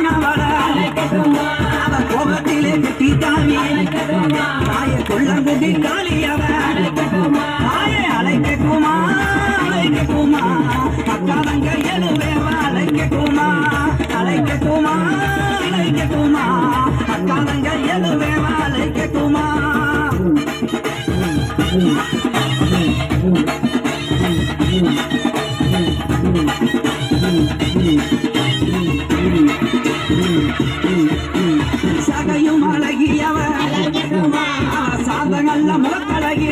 போனவள அவ கோபத்திலே கட்டிட்டாவி தாய கொள்ளங்குடி காளியவ தாய அழைக்கக்குமா அழைக்கக்குமா அக்காதங்க எழுவேவ அழைக்கக்குமா அழைக்கக்குமா அழைக்கக்குமா அக்காதங்க எழுவேவ அழைக்கக்குமா சகையும் அழகியவ சாந்த நல்ல முகக்கழகி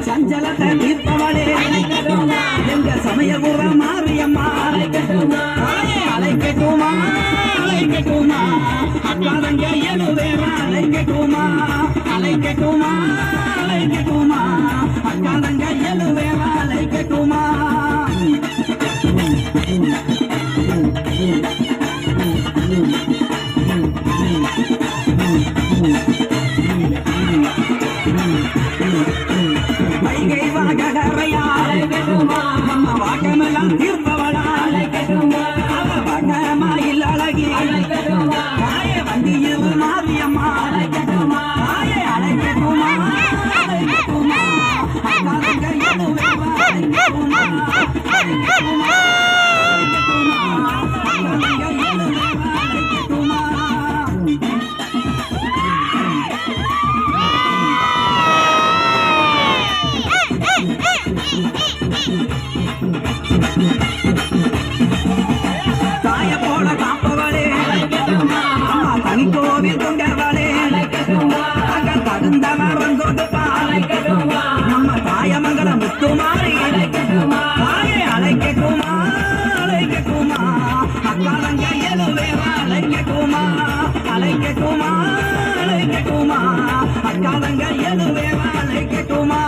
சஞ்சலத்தை தீர்ப்பவளே எங்க சமயபுர மாரியம்மா அழைக்கட்டுமா அழைக்கட்டுமா அக்காதங்க எழுவேவ அழைக்கட்டுமா அழைக்கட்டுமா அழைக்கட்டுமா அக்காதங்க எழுவேவ அழைக்கட்டுமா வைகை வாகரையா நம்ம வாக்கமெல்லாம் தீர்ப்பவளா அவ வண்ணமாயில் அழகி தாய வண்டியில் மாரியம்மா தாய அழைக்கட்டுமா அழைக்கட்டுமா அக்காதங்க எழுவேவ அழைக்கட்டுமா அழைக்கட்டுமா தாய போல காப்பவளே அம்மா தனிக்கோவில் கொண்டவளே அங்க தகுந்தவரம் கொடுப்பாள் நம்ம தாயமங்கல முத்துமாரி தாயை அழைக்கக்குமா அழைக்கக்குமா அக்காதங்க எழுவேவ அழைக்கக்குமா அழைக்கக்குமா அழைக்கக்குமா அக்காதங்க எழுவேவ அழைக்கக்குமா